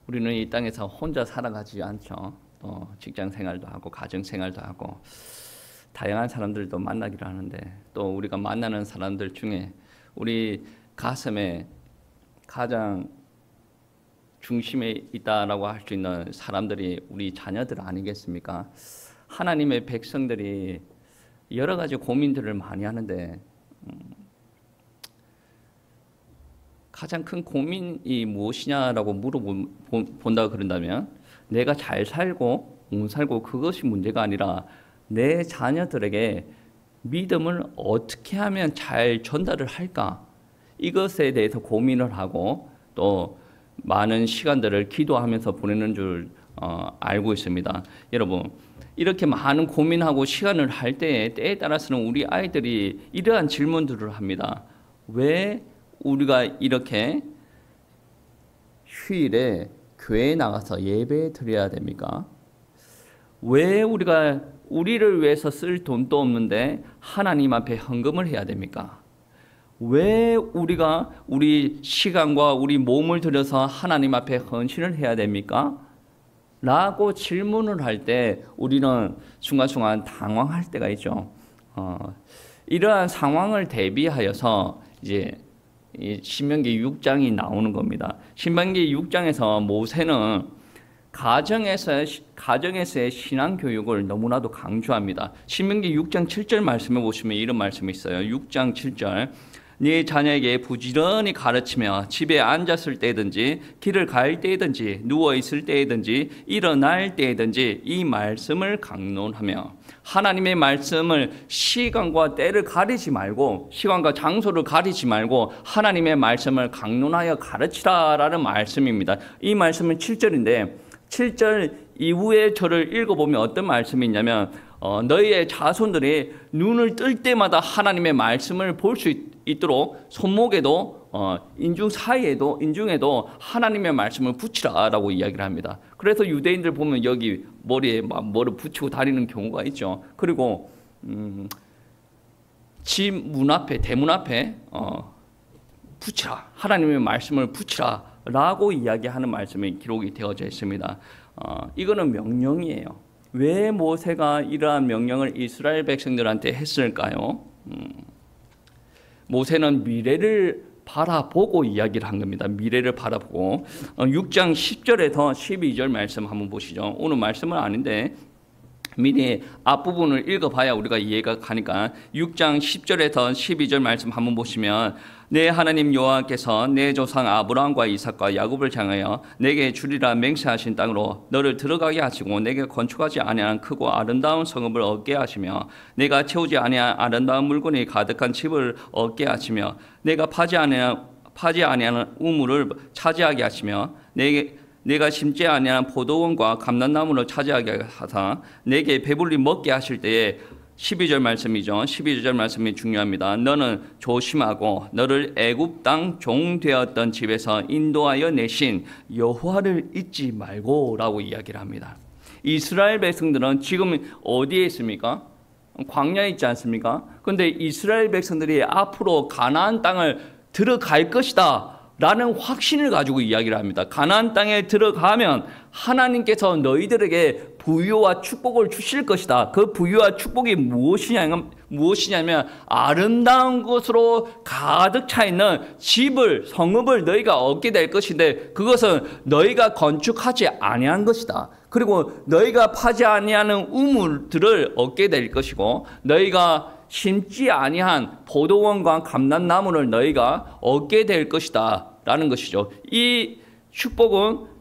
우리는 이 땅에서 혼자 살아가지 않죠. 또 직장 생활도 하고 가정 생활도 하고 다양한 사람들도 만나기로 하는데, 또 우리가 만나는 사람들 중에 우리 가슴에 가장 중심에 있다라고 할 수 있는 사람들이 우리 자녀들 아니겠습니까? 하나님의 백성들이 여러 가지 고민들을 많이 하는데, 가장 큰 고민이 무엇이냐라고 물어본다 그런다면, 내가 잘 살고 못 살고 그것이 문제가 아니라 내 자녀들에게 믿음을 어떻게 하면 잘 전달을 할까, 이것에 대해서 고민을 하고 또 많은 시간들을 기도하면서 보내는 줄 알고 있습니다. 여러분, 이렇게 많은 고민하고 시간을 할 때에 따라서는 우리 아이들이 이러한 질문들을 합니다. 왜 우리가 이렇게 휴일에 교회에 나가서 예배 드려야 됩니까? 왜 우리가 우리를 위해서 쓸 돈도 없는데 하나님 앞에 헌금을 해야 됩니까? 왜 우리가 우리 시간과 우리 몸을 들여서 하나님 앞에 헌신을 해야 됩니까? 라고 질문을 할 때 우리는 순간순간 당황할 때가 있죠. 이러한 상황을 대비하여서 이제 신명기 6장이 나오는 겁니다. 신명기 6장에서 모세는 가정에서의 신앙 교육을 너무나도 강조합니다. 신명기 6장 7절 말씀에 보시면 이런 말씀이 있어요. 6장 7절. 네 자녀에게 부지런히 가르치며 집에 앉았을 때든지 길을 갈 때든지 누워 있을 때든지 일어날 때든지 이 말씀을 강론하며, 하나님의 말씀을 시간과 때를 가리지 말고, 시간과 장소를 가리지 말고 하나님의 말씀을 강론하여 가르치라라는 말씀입니다. 이 말씀은 7절인데 7절 이후에 저를 읽어보면 어떤 말씀이 있냐면, 너희의 자손들이 눈을 뜰 때마다 하나님의 말씀을 볼 수 있도록 손목에도 인중에도 하나님의 말씀을 붙이라라고 이야기를 합니다. 그래서 유대인들 보면 여기 머리에 뭐를 붙이고 다니는 경우가 있죠. 그리고 집 문 앞에, 대문 앞에 붙이라, 하나님의 말씀을 붙이라라고 이야기하는 말씀이 기록이 되어져 있습니다. 이거는 명령이에요. 왜 모세가 이러한 명령을 이스라엘 백성들한테 했을까요? 모세는 미래를 바라보고 이야기를 한 겁니다. 미래를 바라보고 6장 10절에서 12절 말씀 한번 보시죠. 오늘 말씀은 아닌데 미리 앞부분을 읽어봐야 우리가 이해가 가니까 6장 10절에서 12절 말씀 한번 보시면, 내 하나님 여호와께서 내 조상 아브라함과 이삭과 야곱을 향하여 내게 주리라 맹세하신 땅으로 너를 들어가게 하시고 내게 건축하지 아니한 크고 아름다운 성읍을 얻게 하시며 내가 채우지 아니한 아름다운 물건이 가득한 집을 얻게 하시며 내가 파지 아니한 우물을 차지하게 하시며 내가 심지 아니한 포도원과 감람나무를 차지하게 하사 내게 배불리 먹게 하실 때에, 12절 말씀이죠. 12절 말씀이 중요합니다. 너는 조심하고 너를 애굽 땅 종 되었던 집에서 인도하여 내신 여호와를 잊지 말고라고 이야기를 합니다. 이스라엘 백성들은 지금 어디에 있습니까? 광야에 있지 않습니까? 그런데 이스라엘 백성들이 앞으로 가나안 땅을 들어갈 것이다 라는 확신을 가지고 이야기를 합니다. 가나안 땅에 들어가면 하나님께서 너희들에게 부유와 축복을 주실 것이다. 그 부유와 축복이 무엇이냐면 아름다운 것으로 가득 차 있는 집을, 성읍을 너희가 얻게 될 것인데, 그것은 너희가 건축하지 아니한 것이다. 그리고 너희가 파지 아니하는 우물들을 얻게 될 것이고, 너희가 심지 아니한 포도원과 감람나무를 너희가 얻게 될 것이다 라는 것이죠. 이 축복은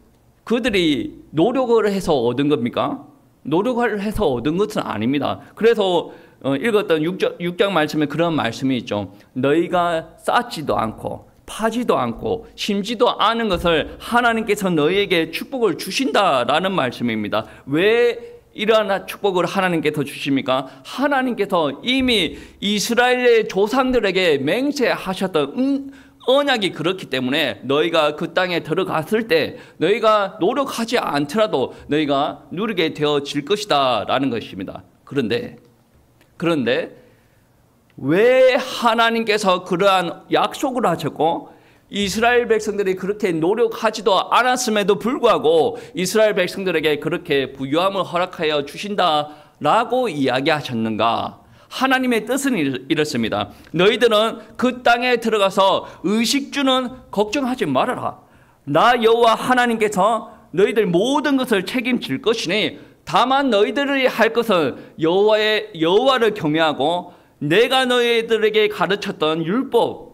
그들이 노력을 해서 얻은 겁니까? 노력을 해서 얻은 것은 아닙니다. 그래서 읽었던 6장 말씀에 그런 말씀이 있죠. 너희가 쌓지도 않고 파지도 않고 심지도 않은 것을 하나님께서 너희에게 축복을 주신다라는 말씀입니다. 왜 이러한 축복을 하나님께서 주십니까? 하나님께서 이미 이스라엘의 조상들에게 맹세하셨던 언약이 그렇기 때문에 너희가 그 땅에 들어갔을 때 너희가 노력하지 않더라도 너희가 누리게 되어질 것이다 라는 것입니다. 그런데 왜 하나님께서 그러한 약속을 하셨고 이스라엘 백성들이 그렇게 노력하지도 않았음에도 불구하고 이스라엘 백성들에게 그렇게 부유함을 허락하여 주신다라고 이야기하셨는가? 하나님의 뜻은 이렇습니다. 너희들은 그 땅에 들어가서 의식주는 걱정하지 말아라. 나 여호와 하나님께서 너희들 모든 것을 책임질 것이니 다만 너희들이 할 것은 여호와를 경외하고 내가 너희들에게 가르쳤던 율법,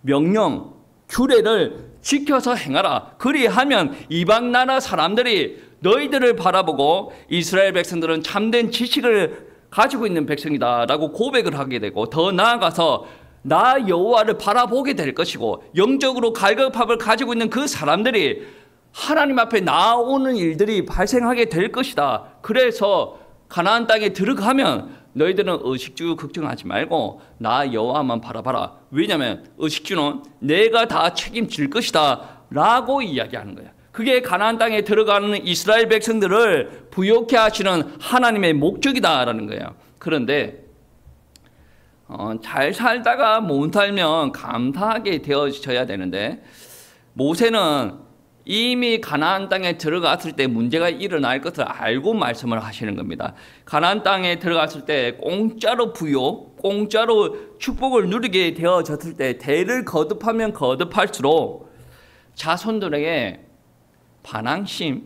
명령, 규례를 지켜서 행하라. 그리하면 이방 나라 사람들이 너희들을 바라보고 이스라엘 백성들은 참된 지식을 가지고 있는 백성이다라고 고백을 하게 되고 더 나아가서 나 여호와를 바라보게 될 것이고 영적으로 갈급함을 가지고 있는 그 사람들이 하나님 앞에 나오는 일들이 발생하게 될 것이다. 그래서 가나안 땅에 들어가면 너희들은 의식주 걱정하지 말고 나 여호와만 바라봐라. 왜냐하면 의식주는 내가 다 책임질 것이다 라고 이야기하는 거야. 그게 가나안 땅에 들어가는 이스라엘 백성들을 부욕해 하시는 하나님의 목적이다라는 거예요. 그런데 잘 살다가 못 살면 감사하게 되어져야 되는데 모세는 이미 가나안 땅에 들어갔을 때 문제가 일어날 것을 알고 말씀을 하시는 겁니다. 가나안 땅에 들어갔을 때 공짜로 부요, 공짜로 축복을 누리게 되어졌을 때 대를 거듭하면 거듭할수록 자손들에게 반항심,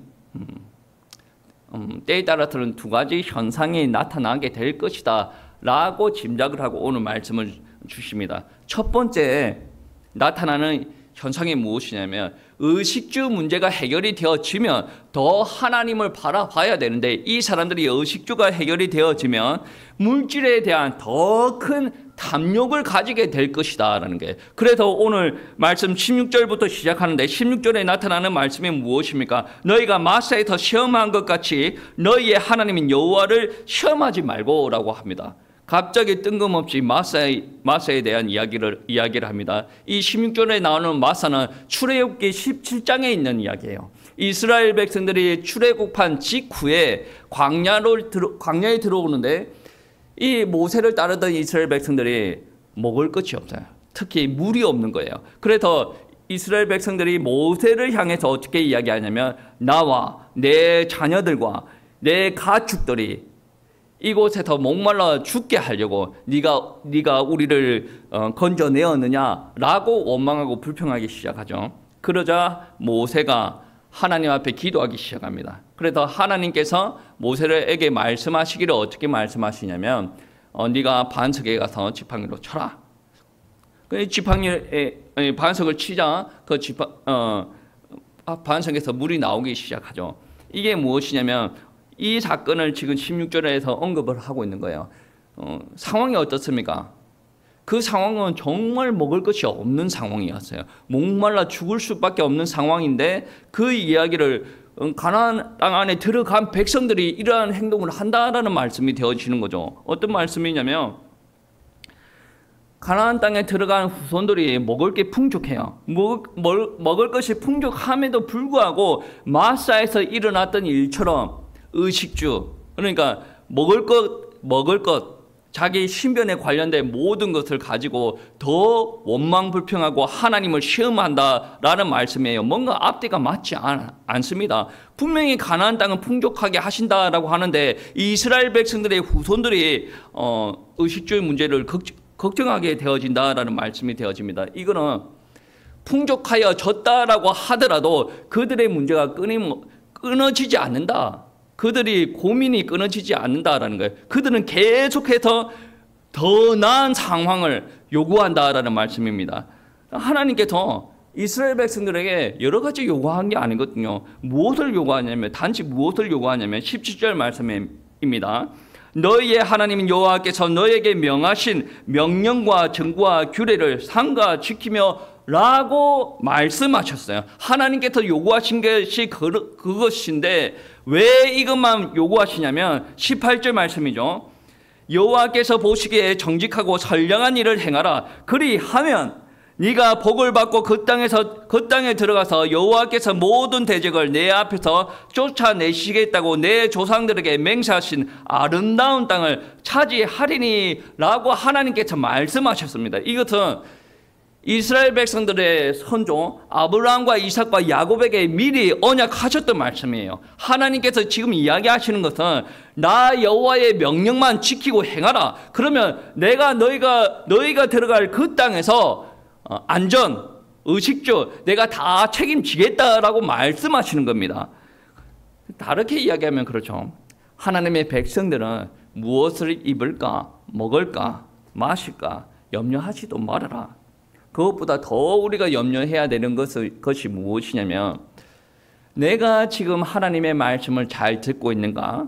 때에 따라서는 두 가지 현상이 나타나게 될 것이다 라고 짐작을 하고 오늘 말씀을 주십니다. 첫 번째 나타나는 현상이 무엇이냐면 의식주 문제가 해결이 되어지면 더 하나님을 바라봐야 되는데 이 사람들이 의식주가 해결이 되어지면 물질에 대한 더 큰 탐욕을 가지게 될 것이다 라는 게. 그래서 오늘 말씀 16절부터 시작하는데 16절에 나타나는 말씀이 무엇입니까? 너희가 마사에서 시험한 것 같이 너희의 하나님인 여호와를 시험하지 말고 라고 합니다. 갑자기 뜬금없이 마사에 대한 이야기를 합니다. 이 16절에 나오는 마사는 출애굽기 17장에 있는 이야기예요. 이스라엘 백성들이 출애굽한 직후에 광야에 들어오는데 이 모세를 따르던 이스라엘 백성들이 먹을 것이 없어요. 특히 물이 없는 거예요. 그래서 이스라엘 백성들이 모세를 향해서 어떻게 이야기하냐면 나와 내 자녀들과 내 가축들이 이곳에서 목말라 죽게 하려고 네가 우리를 건져내었느냐라고 원망하고 불평하기 시작하죠. 그러자 모세가 하나님 앞에 기도하기 시작합니다. 그래서 하나님께서 모세에게 말씀하시기를 어떻게 말씀하시냐면 네가 반석에 가서 지팡이로 쳐라. 그 지팡이에 반석을 치자 그 반석에서 물이 나오기 시작하죠. 이게 무엇이냐면 이 사건을 지금 16절에서 언급을 하고 있는 거예요. 상황이 어떻습니까? 그 상황은 정말 먹을 것이 없는 상황이었어요. 목말라 죽을 수밖에 없는 상황인데 그 이야기를 가나안 땅 안에 들어간 백성들이 이러한 행동을 한다라는 말씀이 되어지는 거죠. 어떤 말씀이냐면 가나안 땅에 들어간 후손들이 먹을 게 풍족해요. 먹을 것이 풍족함에도 불구하고 마사에서 일어났던 일처럼 의식주, 그러니까 먹을 것 자기 신변에 관련된 모든 것을 가지고 더 원망불평하고 하나님을 시험한다라는 말씀이에요. 뭔가 앞뒤가 맞지 않습니다. 분명히 가나안 땅은 풍족하게 하신다라고 하는데 이스라엘 백성들의 후손들이 의식주의 문제를 걱정하게 되어진다라는 말씀이 되어집니다. 이거는 풍족하여 졌다라고 하더라도 그들의 문제가 끊어지지 않는다. 그들이 고민이 끊어지지 않는다라는 거예요. 그들은 계속해서 더 나은 상황을 요구한다라는 말씀입니다. 하나님께서 이스라엘 백성들에게 여러 가지 요구한 게 아니거든요. 무엇을 요구하냐면 단지 무엇을 요구하냐면 17절 말씀입니다. 너희의 하나님 여호와께서 너희에게 명하신 명령과 정과 규례를 삼가 지키며 라고 말씀하셨어요. 하나님께서 요구하신 것이 그것인데 왜 이것만 요구하시냐면 18절 말씀이죠. 여호와께서 보시기에 정직하고 선량한 일을 행하라. 그리하면 네가 복을 받고 그 땅에 들어가서 여호와께서 모든 대적을 내 앞에서 쫓아내시겠다고 내 조상들에게 맹세하신 아름다운 땅을 차지하리니 라고 하나님께서 말씀하셨습니다. 이것은 이스라엘 백성들의 선조 아브라함과 이삭과 야곱에게 미리 언약하셨던 말씀이에요. 하나님께서 지금 이야기하시는 것은 나 여호와의 명령만 지키고 행하라. 그러면 내가 너희가 들어갈 그 땅에서 안전, 의식주 내가 다 책임지겠다라고 말씀하시는 겁니다. 다르게 이야기하면 그렇죠. 하나님의 백성들은 무엇을 입을까, 먹을까, 마실까 염려하지도 말아라. 그것보다 더 우리가 염려해야 되는 것이 무엇이냐면 내가 지금 하나님의 말씀을 잘 듣고 있는가?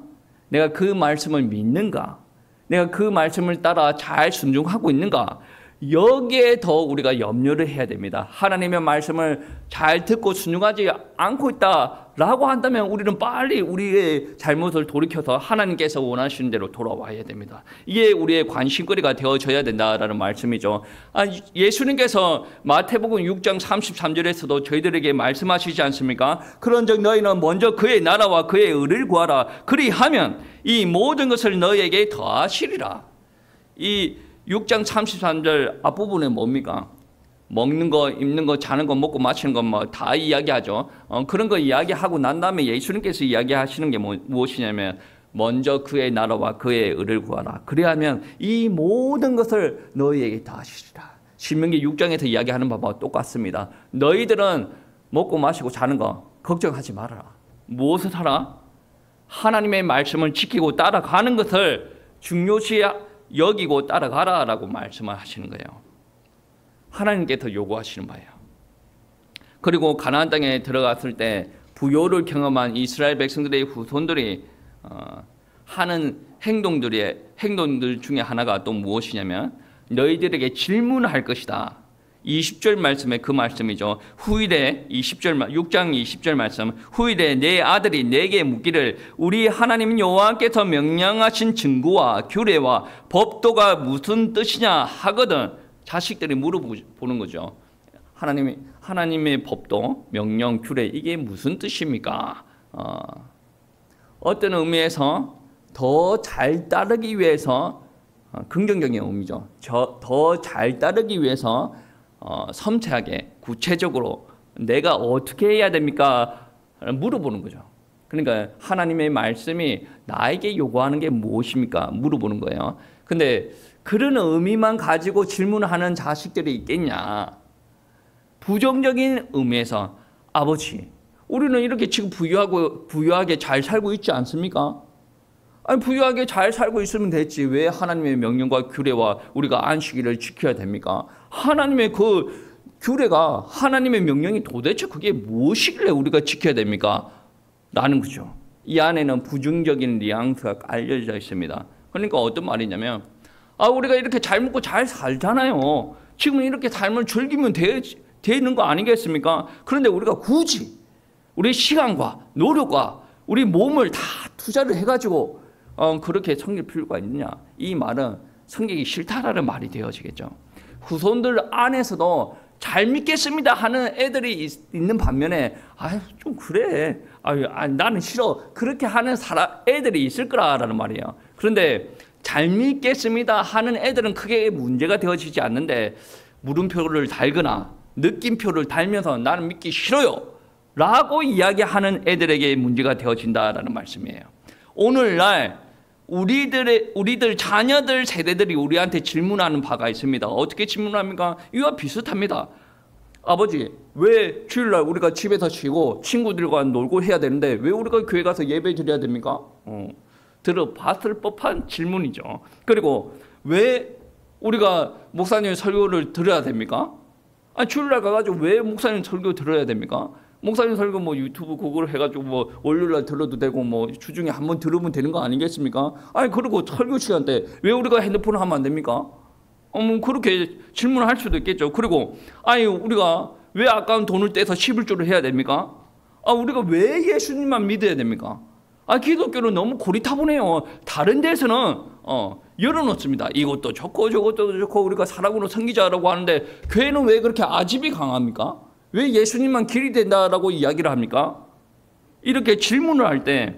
내가 그 말씀을 믿는가? 내가 그 말씀을 따라 잘 순종하고 있는가? 여기에 더 우리가 염려를 해야 됩니다. 하나님의 말씀을 잘 듣고 순종하지 않고 있다라고 한다면 우리는 빨리 우리의 잘못을 돌이켜서 하나님께서 원하시는 대로 돌아와야 됩니다. 이게 우리의 관심거리가 되어져야 된다라는 말씀이죠. 예수님께서 마태복음 6장 33절에서도 저희들에게 말씀하시지 않습니까? 그런즉 너희는 먼저 그의 나라와 그의 의를 구하라. 그리하면 이 모든 것을 너희에게 더하시리라. 이 6장 33절 앞부분에 뭡니까? 먹는 거, 입는 거, 자는 거, 먹고 마시는 거 뭐 다 이야기하죠. 그런 거 이야기하고 난 다음에 예수님께서 이야기하시는 게 무엇이냐면 먼저 그의 나라와 그의 의를 구하라. 그리하면 이 모든 것을 너희에게 다 하시리라. 신명기 6장에서 이야기하는 바와 똑같습니다. 너희들은 먹고 마시고 자는 거 걱정하지 말아라. 무엇을 하라? 하나님의 말씀을 지키고 따라가는 것을 중요시 여기고 따라가라라고 말씀을 하시는 거예요. 하나님께서 요구하시는 바예요. 그리고 가나안 땅에 들어갔을 때 부요를 경험한 이스라엘 백성들의 후손들이 하는 행동들 중에 하나가 또 무엇이냐면 너희들에게 질문할 것이다. 20절 말씀에 그 말씀이죠. 후일에 6장 20절 말씀 후일에 내 아들이 내게 묻기를 우리 하나님 여호와께서 명령하신 증거와 규례와 법도가 무슨 뜻이냐 하거든. 자식들이 물어보는 거죠. 하나님의 법도, 명령, 규례 이게 무슨 뜻입니까? 어떤 의미에서 더 잘 따르기 위해서 긍정적인 의미죠. 더 잘 따르기 위해서 섬세하게 구체적으로 내가 어떻게 해야 됩니까? 물어보는 거죠. 그러니까 하나님의 말씀이 나에게 요구하는 게 무엇입니까? 물어보는 거예요. 근데 그런 의미만 가지고 질문하는 자식들이 있겠냐? 부정적인 의미에서 아버지, 우리는 이렇게 지금 부유하게 잘 살고 있지 않습니까? 아니, 부유하게 잘 살고 있으면 됐지. 왜 하나님의 명령과 규례와 우리가 안식일을 지켜야 됩니까? 하나님의 그 규례가, 하나님의 명령이 도대체 그게 무엇이길래 우리가 지켜야 됩니까? 라는 거죠. 이 안에는 부정적인 뉘앙스가 알려져 있습니다. 그러니까 어떤 말이냐면, 우리가 이렇게 잘 먹고 잘 살잖아요. 지금 이렇게 삶을 즐기면 되는 거 아니겠습니까? 그런데 우리가 굳이 우리 시간과 노력과 우리 몸을 다 투자를 해가지고 그렇게 섬길 필요가 있느냐? 이 말은 섬기기 싫다라는 말이 되어지겠죠. 후손들 안에서도 잘 믿겠습니다 하는 애들이 있는 반면에 좀 그래. 나는 싫어. 그렇게 하는 애들이 있을 거라는 말이에요. 그런데 잘 믿겠습니다 하는 애들은 크게 문제가 되어지지 않는데 물음표를 달거나 느낌표를 달면서 나는 믿기 싫어요 라고 이야기하는 애들에게 문제가 되어진다라는 말씀이에요. 오늘날 우리들 자녀들 세대들이 우리한테 질문하는 바가 있습니다. 어떻게 질문합니까? 이와 비슷합니다. 아버지, 왜 주일날 우리가 집에서 쉬고 친구들과 놀고 해야 되는데 왜 우리가 교회 가서 예배 드려야 됩니까? 들어봤을 법한 질문이죠. 그리고 왜 우리가 목사님 설교를 들어야 됩니까? 주일날 가가지고 왜 목사님 설교 들어야 됩니까? 목사님 설교 뭐 유튜브 그걸 해가지고 뭐 월요일날 들어도 되고 뭐 주중에 한번 들으면 되는 거 아니겠습니까? 그리고 설교 시간 때 왜 우리가 핸드폰을 하면 안 됩니까? 그렇게 질문할 수도 있겠죠. 그리고 우리가 왜 아까운 돈을 떼서 11조를 해야 됩니까? 우리가 왜 예수님만 믿어야 됩니까? 기독교는 너무 고리타분해요. 다른 데서는 열어놓습니다. 이것도 좋고 저것도 좋고 우리가 사랑으로 섬기자라고 하는데 교회는 왜 그렇게 아집이 강합니까? 왜 예수님만 길이 된다라고 이야기를 합니까? 이렇게 질문을 할 때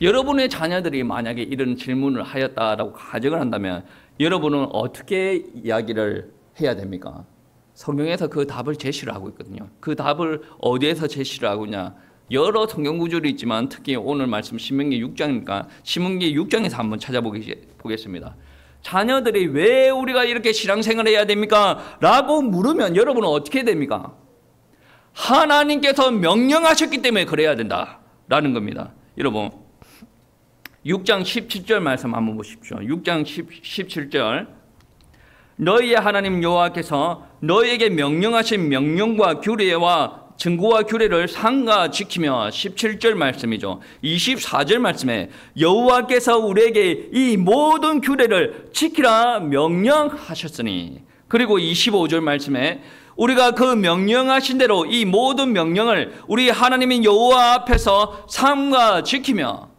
여러분의 자녀들이 만약에 이런 질문을 하였다라고 가정을 한다면 여러분은 어떻게 이야기를 해야 됩니까? 성경에서 그 답을 제시를 하고 있거든요. 그 답을 어디에서 제시를 하고냐? 여러 성경 구절이 있지만 특히 오늘 말씀 신명기 6장이니까 신명기 6장에서 한번 찾아보겠습니다. 자녀들이 왜 우리가 이렇게 신앙생활을 해야 됩니까? 라고 물으면 여러분은 어떻게 됩니까? 하나님께서 명령하셨기 때문에 그래야 된다라는 겁니다. 여러분 6장 17절 말씀 한번 보십시오. 6장 17절 너희의 하나님 여호와께서 너희에게 명령하신 명령과 규례와 증거와 규례를 삼가 지키며 17절 말씀이죠. 24절 말씀에 여호와께서 우리에게 이 모든 규례를 지키라 명령하셨으니 그리고 25절 말씀에 우리가 그 명령하신 대로 이 모든 명령을 우리 하나님인 여호와 앞에서 삼가 지키며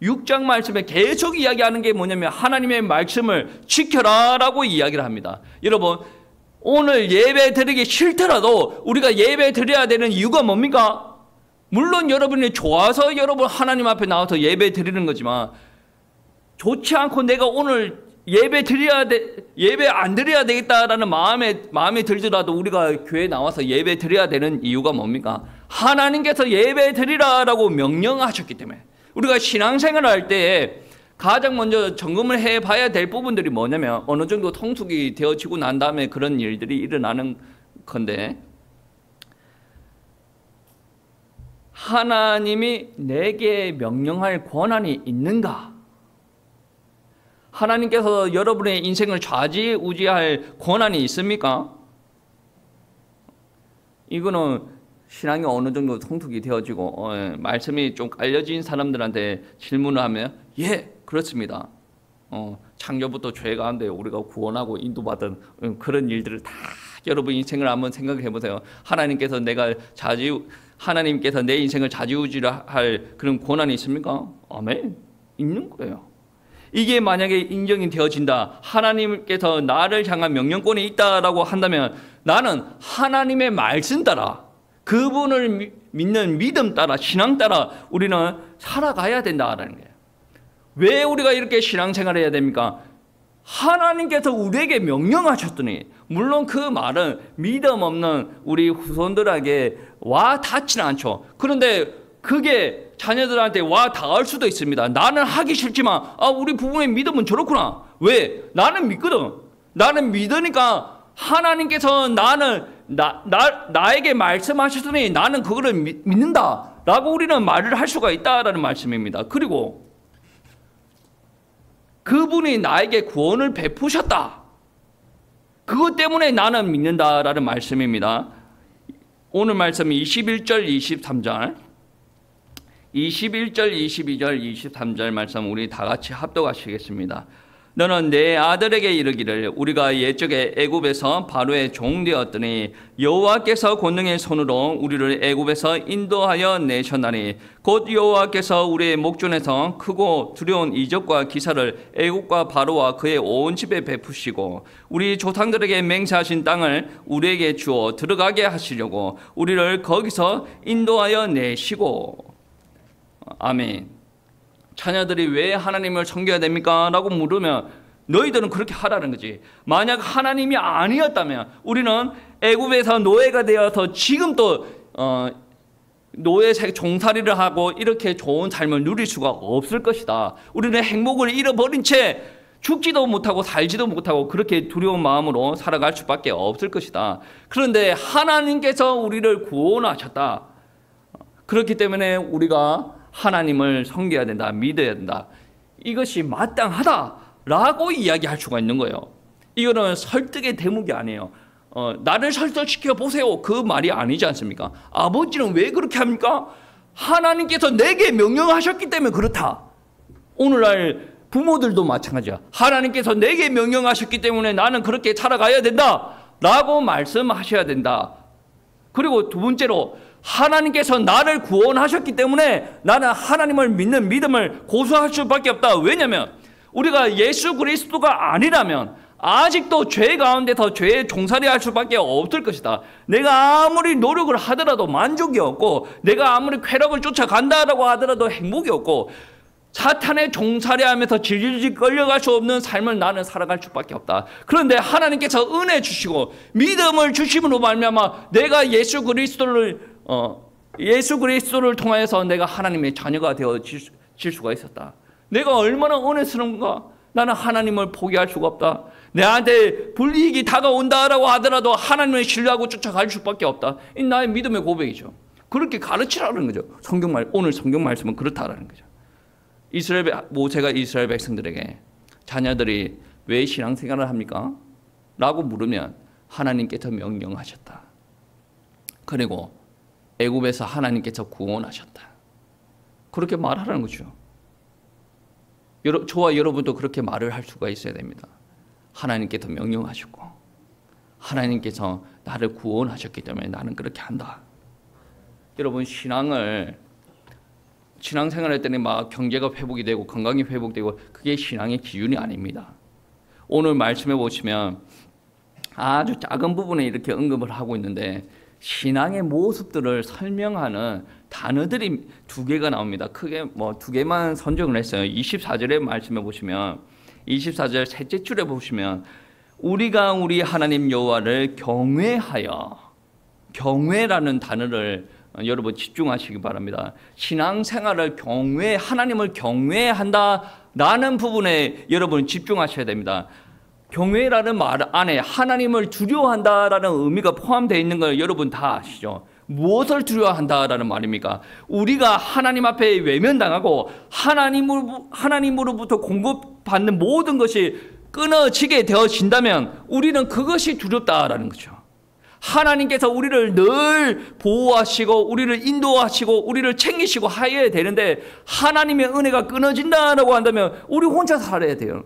6장 말씀에 계속 이야기하는 게 뭐냐면 하나님의 말씀을 지켜라 라고 이야기를 합니다. 여러분 오늘 예배 드리기 싫더라도 우리가 예배 드려야 되는 이유가 뭡니까? 물론 여러분이 좋아서 여러분 하나님 앞에 나와서 예배 드리는 거지만 좋지 않고 내가 오늘 예배 안 드려야 되겠다라는 마음에 들더라도 우리가 교회에 나와서 예배 드려야 되는 이유가 뭡니까? 하나님께서 예배 드리라라고 명령하셨기 때문에. 우리가 신앙생활을 할 때 가장 먼저 점검을 해봐야 될 부분들이 뭐냐면 어느 정도 성숙이 되어지고 난 다음에 그런 일들이 일어나는 건데 하나님이 내게 명령할 권한이 있는가? 하나님께서 여러분의 인생을 좌지우지할 권한이 있습니까? 이거는 신앙이 어느 정도 성숙이 되어지고 말씀이 좀 깔려진 사람들한테 질문을 하면 예, 그렇습니다. 창조부터 죄 가운데 우리가 구원하고 인도받은 그런 일들을 다 여러분 인생을 한번 생각해 보세요. 하나님께서 내 인생을 좌지우지할 그런 권한이 있습니까? 아멘. 있는 거예요. 이게 만약에 인정이 되어진다. 하나님께서 나를 향한 명령권이 있다라고 한다면 나는 하나님의 말씀 따라 그분을 믿는 믿음 따라 신앙 따라 우리는 살아가야 된다라는 거예요. 왜 우리가 이렇게 신앙생활을 해야 됩니까? 하나님께서 우리에게 명령하셨더니 물론 그 말은 믿음 없는 우리 후손들에게 와 닿지는 않죠. 그런데 그게 자녀들한테 와 닿을 수도 있습니다. 나는 하기 싫지만 우리 부부의 믿음은 저렇구나. 왜? 나는 믿거든. 나는 믿으니까 하나님께서 나에게 말씀하셨으니 나는 그거를 믿는다 라고 우리는 말을 할 수가 있다라는 말씀입니다. 그리고 그분이 나에게 구원을 베푸셨다. 그것 때문에 나는 믿는다라는 말씀입니다. 오늘 말씀 21절 23절 21절 22절 23절 말씀 우리 다 같이 합독하시겠습니다. 너는 내 아들에게 이르기를 우리가 옛적에 애굽에서 바로의 종 되었더니 여호와께서 권능의 손으로 우리를 애굽에서 인도하여 내셨나니 곧 여호와께서 우리의 목전에서 크고 두려운 이적과 기사를 애굽과 바로와 그의 온 집에 베푸시고 우리 조상들에게 맹세하신 땅을 우리에게 주어 들어가게 하시려고 우리를 거기서 인도하여 내시고. 아멘. 자녀들이 왜 하나님을 섬겨야 됩니까? 라고 물으면 너희들은 그렇게 하라는 거지. 만약 하나님이 아니었다면 우리는 애굽에서 노예가 되어서 지금 또 노예 종살이를 하고 이렇게 좋은 삶을 누릴 수가 없을 것이다. 우리는 행복을 잃어버린 채 죽지도 못하고 살지도 못하고 그렇게 두려운 마음으로 살아갈 수밖에 없을 것이다. 그런데 하나님께서 우리를 구원하셨다. 그렇기 때문에 우리가 하나님을 섬겨야 된다. 믿어야 된다. 이것이 마땅하다라고 이야기할 수가 있는 거예요. 이거는 설득의 대목이 아니에요. 나를 설득시켜 보세요. 그 말이 아니지 않습니까? 아버지는 왜 그렇게 합니까? 하나님께서 내게 명령하셨기 때문에 그렇다. 오늘날 부모들도 마찬가지야. 하나님께서 내게 명령하셨기 때문에 나는 그렇게 살아가야 된다 라고 말씀하셔야 된다. 그리고 두 번째로 하나님께서 나를 구원하셨기 때문에 나는 하나님을 믿는 믿음을 고수할 수밖에 없다. 왜냐하면 우리가 예수 그리스도가 아니라면 아직도 죄 가운데서 죄에 종살이할 수밖에 없을 것이다. 내가 아무리 노력을 하더라도 만족이 없고 내가 아무리 쾌락을 쫓아간다라고 하더라도 행복이 없고 사탄의 종살이하면서 질질 끌려갈 수 없는 삶을 나는 살아갈 수밖에 없다. 그런데 하나님께서 은혜 주시고 믿음을 주심으로 말미암아 내가 예수 그리스도를 통하여서 내가 하나님의 자녀가 되어질 수가 있었다. 내가 얼마나 은혜스러운가. 나는 하나님을 포기할 수가 없다. 내한테 불이익이 다가온다라고 하더라도 하나님을 신뢰하고 쫓아갈 수밖에 없다. 이 나의 믿음의 고백이죠. 그렇게 가르치라는 거죠. 오늘 성경 말씀은 그렇다라는 거죠. 모세가 이스라엘 백성들에게 자녀들이 왜 신앙생활을 합니까? 라고 물으면 하나님께서 명령하셨다. 그리고 애굽에서 하나님께서 구원하셨다. 그렇게 말하라는 거죠. 저와 여러분도 그렇게 말을 할 수가 있어야 됩니다. 하나님께서 명령하셨고 하나님께서 나를 구원하셨기 때문에 나는 그렇게 한다. 여러분 신앙생활할 때는 막 경제가 회복이 되고 건강이 회복되고 그게 신앙의 기준이 아닙니다. 오늘 말씀해 보시면 아주 작은 부분에 이렇게 언급을 하고 있는데 신앙의 모습들을 설명하는 단어들이 2개가 나옵니다. 크게 2개만 선정을 했어요. 24절에 말씀해 보시면 24절 셋째 줄에 보시면 우리가 우리 하나님 여호와를 경외하여, 경외라는 단어를 여러분 집중하시기 바랍니다. 신앙생활을 하나님을 경외한다라는 부분에 여러분 집중하셔야 됩니다. 경외라는 말 안에 하나님을 두려워한다라는 의미가 포함되어 있는 걸 여러분 다 아시죠? 무엇을 두려워한다라는 말입니까? 우리가 하나님 앞에 외면당하고 하나님으로부터 공급받는 모든 것이 끊어지게 되어진다면 우리는 그것이 두렵다라는 거죠. 하나님께서 우리를 늘 보호하시고 우리를 인도하시고 우리를 챙기시고 하여야 되는데 하나님의 은혜가 끊어진다라고 한다면 우리 혼자 살아야 돼요.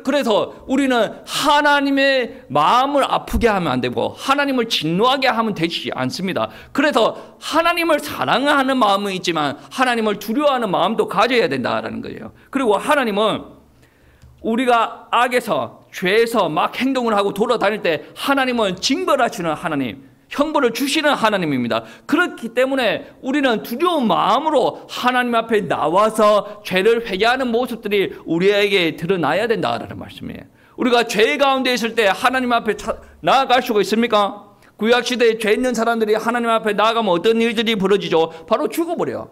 그래서 우리는 하나님의 마음을 아프게 하면 안 되고 하나님을 진노하게 하면 되지 않습니다. 그래서 하나님을 사랑하는 마음은 있지만 하나님을 두려워하는 마음도 가져야 된다라는 거예요. 그리고 하나님은 우리가 악에서 죄에서 막 행동을 하고 돌아다닐 때 하나님은 징벌하시는 하나님, 형벌을 주시는 하나님입니다. 그렇기 때문에 우리는 두려운 마음으로 하나님 앞에 나와서 죄를 회개하는 모습들이 우리에게 드러나야 된다라는 말씀이에요. 우리가 죄 가운데 있을 때 하나님 앞에 나아갈 수가 있습니까? 구약시대에 죄 있는 사람들이 하나님 앞에 나아가면 어떤 일들이 벌어지죠? 바로 죽어버려요.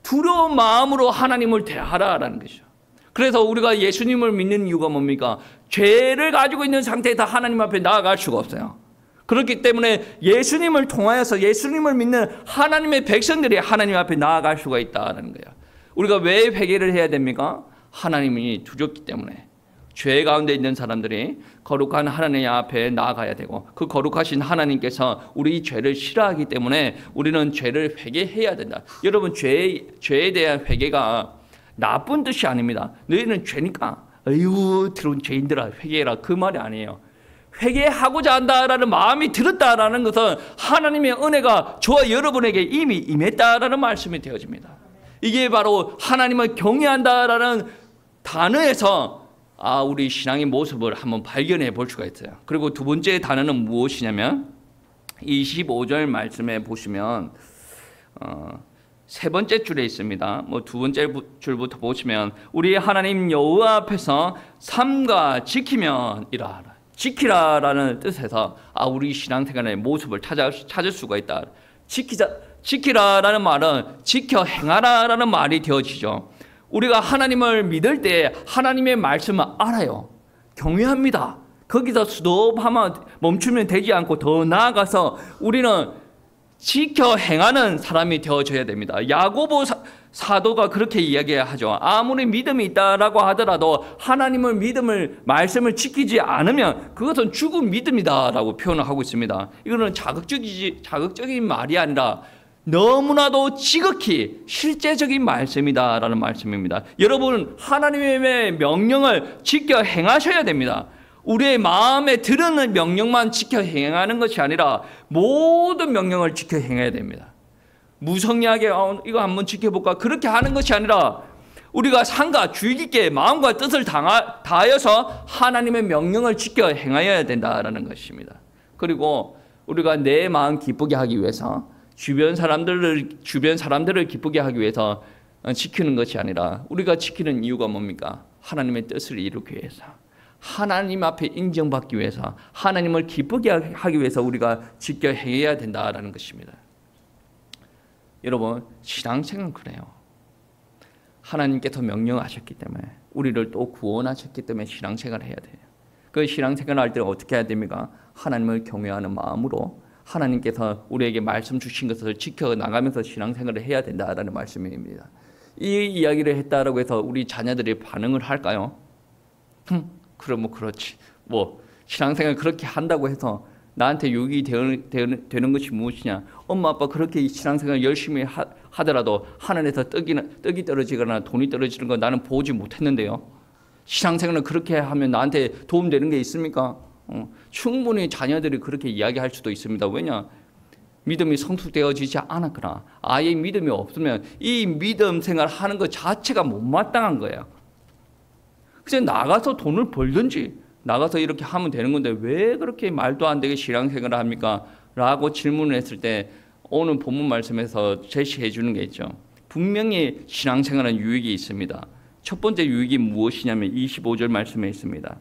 두려운 마음으로 하나님을 대하라라는 것이죠. 그래서 우리가 예수님을 믿는 이유가 뭡니까? 죄를 가지고 있는 상태에서 하나님 앞에 나아갈 수가 없어요. 그렇기 때문에 예수님을 통하여서 예수님을 믿는 하나님의 백성들이 하나님 앞에 나아갈 수가 있다는 거예요. 우리가 왜 회개를 해야 됩니까? 하나님이 두렵기 때문에. 죄 가운데 있는 사람들이 거룩한 하나님 앞에 나아가야 되고 그 거룩하신 하나님께서 우리 죄를 싫어하기 때문에 우리는 죄를 회개해야 된다. 여러분 죄에 대한 회개가 나쁜 뜻이 아닙니다. 너희는 죄니까 어휴 들어온 죄인들아 회개해라 그 말이 아니에요. 회개하고자 한다라는 마음이 들었다라는 것은 하나님의 은혜가 저와 여러분에게 이미 임했다라는 말씀이 되어집니다. 이게 바로 하나님을 경외한다라는 단어에서 우리 신앙의 모습을 한번 발견해 볼 수가 있어요. 그리고 두 번째 단어는 무엇이냐면 25절 말씀에 보시면 세 번째 줄에 있습니다. 두 번째 줄부터 보시면 우리 하나님 여호와 앞에서 삼가 지키면 이라하라. 지키라라는 뜻에서 우리 신앙생활의 모습을 찾을 수가 있다. 지키라라는 말은 지켜 행하라라는 말이 되어지죠. 우리가 하나님을 믿을 때 하나님의 말씀을 알아요. 경외합니다. 거기서 스톱하면 멈추면 되지 않고 더 나아가서 우리는 지켜 행하는 사람이 되어져야 됩니다. 야고보 사도가 그렇게 이야기하죠. 아무리 믿음이 있다라고 하더라도 하나님을 말씀을 지키지 않으면 그것은 죽은 믿음이다라고 표현을 하고 있습니다. 이거는 자극적인 말이 아니라 너무나도 지극히 실제적인 말씀이다라는 말씀입니다. 여러분 하나님의 명령을 지켜 행하셔야 됩니다. 우리의 마음에 들은 명령만 지켜 행하는 것이 아니라 모든 명령을 지켜 행해야 됩니다. 무성의하게 이거 한번 지켜볼까 그렇게 하는 것이 아니라 우리가 상가 주의 깊게 마음과 뜻을 다하여서 하나님의 명령을 지켜 행하여야 된다라는 것입니다. 그리고 우리가 내 마음 기쁘게 하기 위해서 주변 사람들을 기쁘게 하기 위해서 지키는 것이 아니라 우리가 지키는 이유가 뭡니까? 하나님의 뜻을 이루기 위해서, 하나님 앞에 인정받기 위해서, 하나님을 기쁘게 하기 위해서 우리가 지켜 행해야 된다라는 것입니다. 여러분, 신앙생활은 그래요. 하나님께서 명령하셨기 때문에, 우리를 또 구원하셨기 때문에 신앙생활을 해야 돼요. 그 신앙생활을 할 때는 어떻게 해야 됩니까? 하나님을 경외하는 마음으로 하나님께서 우리에게 말씀 주신 것을 지켜나가면서 신앙생활을 해야 된다라는 말씀입니다. 이 이야기를 했다라고 해서 우리 자녀들이 반응을 할까요? 그럼 뭐 그렇지. 뭐 신앙생활 그렇게 한다고 해서 나한테 유익이 되는 것이 무엇이냐? 엄마 아빠 그렇게 신앙생활 열심히 하더라도 하늘에서 떡이 떨어지거나 돈이 떨어지는 거 나는 보지 못했는데요. 신앙생활을 그렇게 하면 나한테 도움되는 게 있습니까? 충분히 자녀들이 그렇게 이야기할 수도 있습니다. 왜냐? 믿음이 성숙되어지지 않았거나 아예 믿음이 없으면 이 믿음 생활 하는 것 자체가 못마땅한 거예요. 그래서 나가서 돈을 벌든지 나가서 이렇게 하면 되는 건데 왜 그렇게 말도 안 되게 신앙생활을 합니까? 라고 질문을 했을 때 오늘 본문 말씀에서 제시해 주는 게 있죠. 분명히 신앙생활은 유익이 있습니다. 첫 번째 유익이 무엇이냐면 25절 말씀에 있습니다.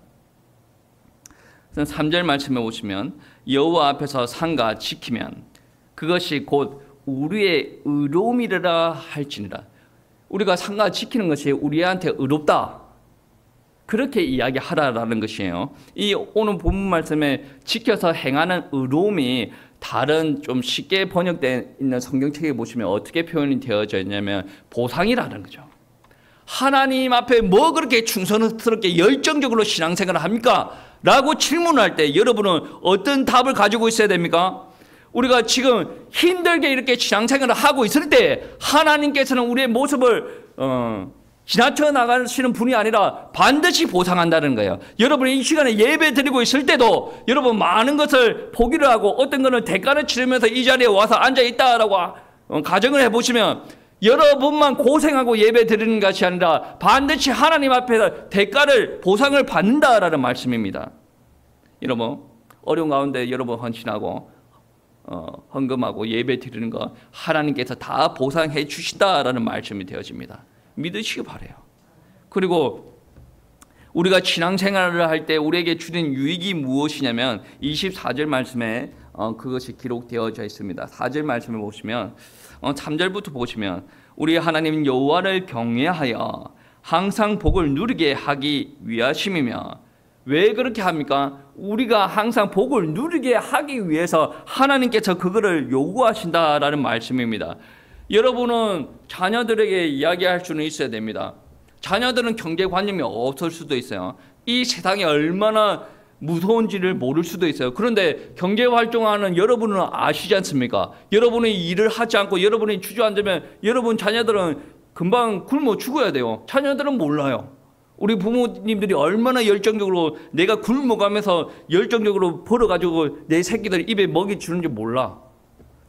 3절 말씀에 보시면 여호와 앞에서 상가 지키면 그것이 곧 우리의 의로움이라 할지니라. 우리가 상가 지키는 것이 우리한테 의롭다, 그렇게 이야기하라라는 것이에요. 이 오늘 본문 말씀에 지켜서 행하는 의로움이 다른 좀 쉽게 번역되어 있는 성경책에 보시면 어떻게 표현이 되어져 있냐면 보상이라는 거죠. 하나님 앞에 뭐 그렇게 충성스럽게 열정적으로 신앙생활을 합니까? 라고 질문할 때 여러분은 어떤 답을 가지고 있어야 됩니까? 우리가 지금 힘들게 이렇게 신앙생활을 하고 있을 때 하나님께서는 우리의 모습을 지나쳐 나가시는 분이 아니라 반드시 보상한다는 거예요. 여러분이 이 시간에 예배 드리고 있을 때도 여러분 많은 것을 포기를 하고 어떤 거는 대가를 치르면서 이 자리에 와서 앉아 있다라고 가정을 해보시면 여러분만 고생하고 예배 드리는 것이 아니라 반드시 하나님 앞에서 대가를 보상을 받는다라는 말씀입니다. 여러분 어려운 가운데 여러분 헌신하고 헌금하고 예배 드리는 거 하나님께서 다 보상해 주신다라는 말씀이 되어집니다. 믿으시기 바라요. 그리고 우리가 신앙생활을 할 때 우리에게 주는 유익이 무엇이냐면 24절 말씀에 그것이 기록되어져 있습니다. 4절 말씀을 보시면 3절부터 보시면 우리 하나님 여호와를 경외하여 항상 복을 누리게 하기 위하심이며, 왜 그렇게 합니까? 우리가 항상 복을 누리게 하기 위해서 하나님께서 그거를 요구하신다라는 말씀입니다. 여러분은 자녀들에게 이야기할 수는 있어야 됩니다. 자녀들은 경제관념이 없을 수도 있어요. 이 세상이 얼마나 무서운지를 모를 수도 있어요. 그런데 경제활동하는 여러분은 아시지 않습니까? 여러분이 일을 하지 않고 여러분이 주저앉으면 여러분 자녀들은 금방 굶어 죽어야 돼요. 자녀들은 몰라요. 우리 부모님들이 얼마나 열정적으로 내가 굶어가면서 열정적으로 벌어가지고 내 새끼들 입에 먹이 주는지 몰라.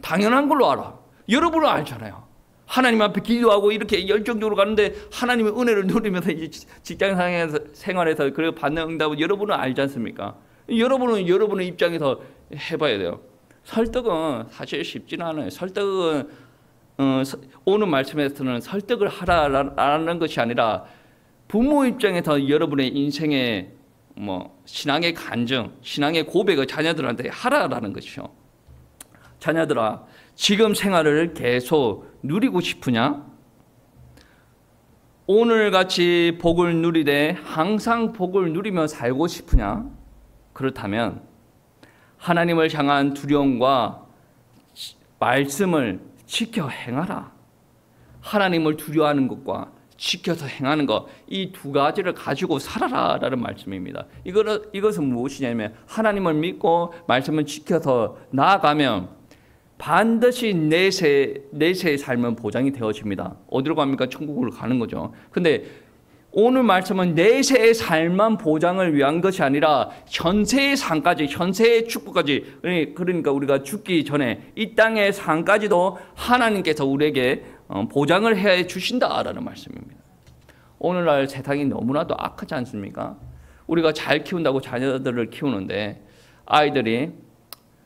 당연한 걸로 알아. 여러분은 알잖아요. 하나님 앞에 기도하고 이렇게 열정적으로 가는데 하나님의 은혜를 누리면서 이제 직장 생활에서 그리고 받는 응답을 여러분은 알지 않습니까? 여러분은 여러분의 입장에서 해봐야 돼요. 설득은 사실 쉽지는 않아요. 설득은 오늘 말씀에서는 설득을 하라라는 것이 아니라 부모 입장에서 여러분의 인생의 신앙의 간증, 신앙의 고백을 자녀들한테 하라라는 것이죠. 자녀들아, 지금 생활을 계속 누리고 싶으냐? 오늘같이 복을 누리되 항상 복을 누리며 살고 싶으냐? 그렇다면 하나님을 향한 두려움과 말씀을 지켜 행하라. 하나님을 두려워하는 것과 지켜서 행하는 것, 이 두 가지를 가지고 살아라라는 말씀입니다. 이것은 무엇이냐면 하나님을 믿고 말씀을 지켜서 나아가면 반드시 내세의 삶은 보장이 되어집니다. 어디로 갑니까? 천국으로 가는 거죠. 근데 오늘 말씀은 내세의 삶만 보장을 위한 것이 아니라 현세의 삶까지, 현세의 축복까지, 그러니까 우리가 죽기 전에 이 땅의 삶까지도 하나님께서 우리에게 보장을 해 주신다라는 말씀입니다. 오늘날 세상이 너무나도 악하지 않습니까? 우리가 잘 키운다고 자녀들을 키우는데 아이들이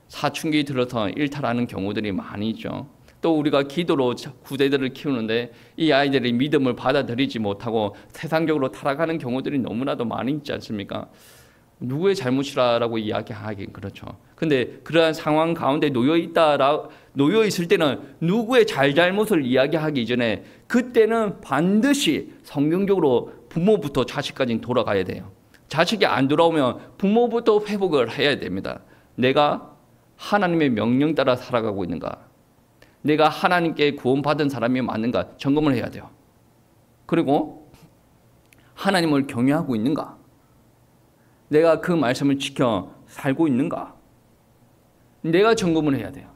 사춘기 들어서 일탈하는 경우들이 많이 있죠. 또 우리가 기도로 후대들을 키우는데 이 아이들이 믿음을 받아들이지 못하고 세상적으로 타락하는 경우들이 너무나도 많이 있지 않습니까? 누구의 잘못이라고 이야기하긴 그렇죠. 근데 그러한 상황 가운데 놓여 있을 때는 누구의 잘못을 이야기하기 전에 그때는 반드시 성경적으로 부모부터 자식까지 돌아가야 돼요. 자식이 안 돌아오면 부모부터 회복을 해야 됩니다. 내가 하나님의 명령 따라 살아가고 있는가? 내가 하나님께 구원받은 사람이 맞는가? 점검을 해야 돼요. 그리고 하나님을 경외하고 있는가? 내가 그 말씀을 지켜 살고 있는가? 내가 점검을 해야 돼요.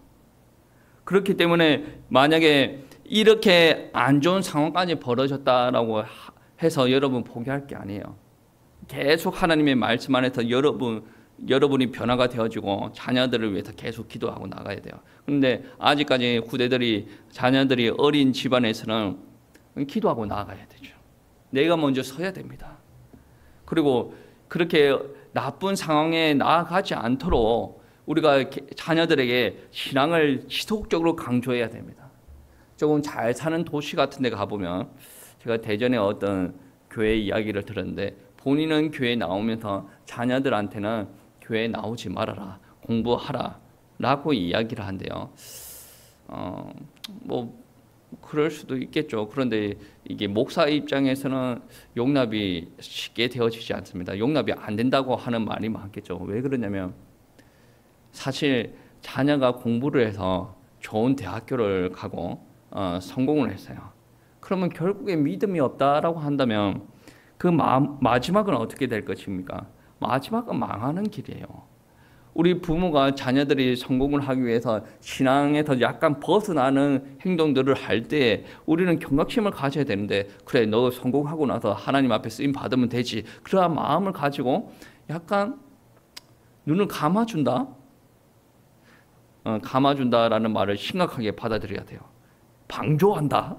그렇기 때문에 만약에 이렇게 안 좋은 상황까지 벌어졌다라고 해서 여러분 포기할 게 아니에요. 계속 하나님의 말씀 안에서 여러분이 변화가 되어지고 자녀들을 위해서 계속 기도하고 나가야 돼요. 그런데 아직까지 자녀들이 어린 집안에서는 기도하고 나가야 되죠. 내가 먼저 서야 됩니다. 그리고 그렇게 나쁜 상황에 나아가지 않도록 우리가 자녀들에게 신앙을 지속적으로 강조해야 됩니다. 조금 잘 사는 도시 같은 데 가보면, 제가 대전에 어떤 교회 이야기를 들었는데 본인은 교회에 나오면서 자녀들한테는 교회에 나오지 말아라, 공부하라 라고 이야기를 한대요. 뭐 그럴 수도 있겠죠. 그런데 이게 목사 입장에서는 용납이 쉽게 되어지지 않습니다. 용납이 안 된다고 하는 말이 많겠죠. 왜 그러냐면 사실 자녀가 공부를 해서 좋은 대학교를 가고 성공을 했어요. 그러면 결국에 믿음이 없다라고 한다면 그 마지막은 어떻게 될 것입니까? 마지막은 망하는 길이에요. 우리 부모가 자녀들이 성공을 하기 위해서 신앙에서 약간 벗어나는 행동들을 할 때 우리는 경각심을 가져야 되는데, 그래 너 성공하고 나서 하나님 앞에 쓰임 받으면 되지, 그러한 마음을 가지고 약간 눈을 감아준다? 감아준다라는 말을 심각하게 받아들여야 돼요. 방조한다?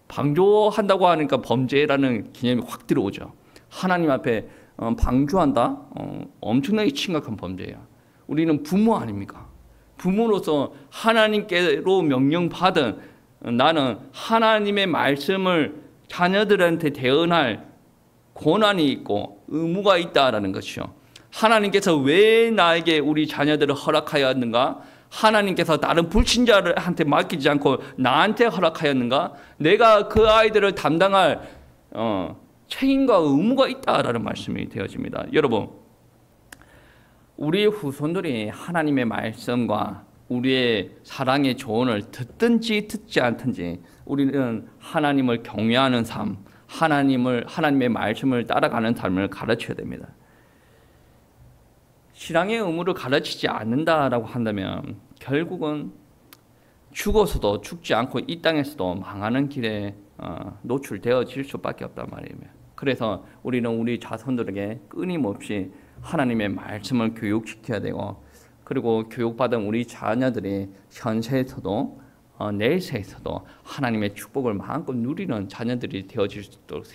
방조한다고 하니까 범죄라는 개념이 확 들어오죠. 하나님 앞에 방조한다? 엄청나게 심각한 범죄예요. 우리는 부모 아닙니까? 부모로서 하나님께로 명령받은 나는 하나님의 말씀을 자녀들한테 대언할 권한이 있고 의무가 있다라는 것이요. 하나님께서 왜 나에게 우리 자녀들을 허락하였는가? 하나님께서 다른 불신자한테 맡기지 않고 나한테 허락하였는가? 내가 그 아이들을 담당할 책임과 의무가 있다라는 말씀이 되어집니다. 여러분, 우리 후손들이 하나님의 말씀과 우리의 사랑의 조언을 듣든지 듣지 않든지 우리는 하나님을 경외하는 삶, 하나님의 말씀을 따라가는 삶을 가르쳐야 됩니다. 신앙의 의무를 가르치지 않는다라고 한다면 결국은 죽어서도 죽지 않고 이 땅에서도 망하는 길에 노출되어질 수밖에 없단 말이에요. 그래서 우리는 우리 자손들에게 끊임없이 하나님의 말씀을 교육시켜야 되고, 그리고 교육받은 우리 자녀들이 현세에서도 내세에서도 하나님의 축복을 마음껏 누리는 자녀들이 되어질 수 있도록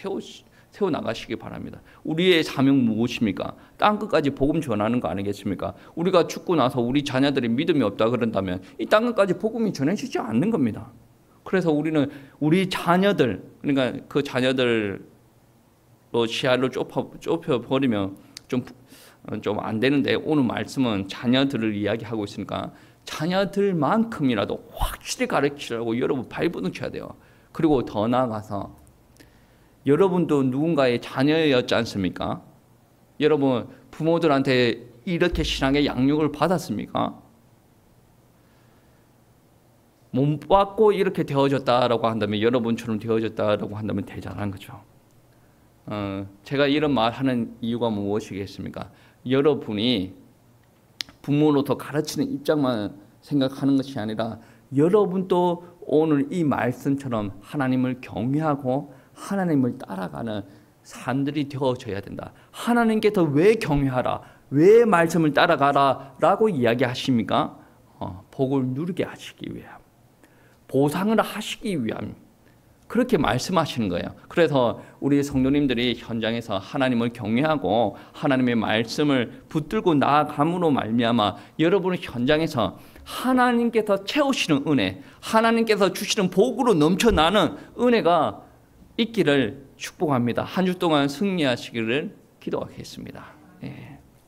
세워나가시기 바랍니다. 우리의 사명 무엇입니까? 땅끝까지 복음 전하는 거 아니겠습니까? 우리가 죽고 나서 우리 자녀들이 믿음이 없다 그런다면 이 땅끝까지 복음이 전해지지 않는 겁니다. 그래서 우리는 우리 자녀들, 그러니까 그 자녀들로 시야를 좁혀버리면 좀 안 되는데, 오늘 말씀은 자녀들을 이야기하고 있으니까 자녀들만큼이라도 확실히 가르치라고 여러분 발버둥 쳐야 돼요. 그리고 더 나아가서 여러분도 누군가의 자녀였지 않습니까? 여러분 부모들한테 이렇게 신앙의 양육을 받았습니까? 못 받고 이렇게 되어졌다라고 한다면, 여러분처럼 되어졌다라고 한다면 대단한 거죠. 제가 이런 말 하는 이유가 무엇이겠습니까? 여러분이 부모로서 가르치는 입장만 생각하는 것이 아니라 여러분도 오늘 이 말씀처럼 하나님을 경외하고 하나님을 따라가는 사람들이 되어져야 된다. 하나님께서 왜 경외하라, 왜 말씀을 따라가라 라고 이야기하십니까? 복을 누리게 하시기 위함, 보상을 하시기 위함, 그렇게 말씀하시는 거예요. 그래서 우리 성도님들이 현장에서 하나님을 경외하고 하나님의 말씀을 붙들고 나아감으로 말미암아 여러분은 현장에서 하나님께서 채우시는 은혜, 하나님께서 주시는 복으로 넘쳐나는 은혜가 있기를 축복합니다. 한 주 동안 승리하시기를 기도하겠습니다. 예.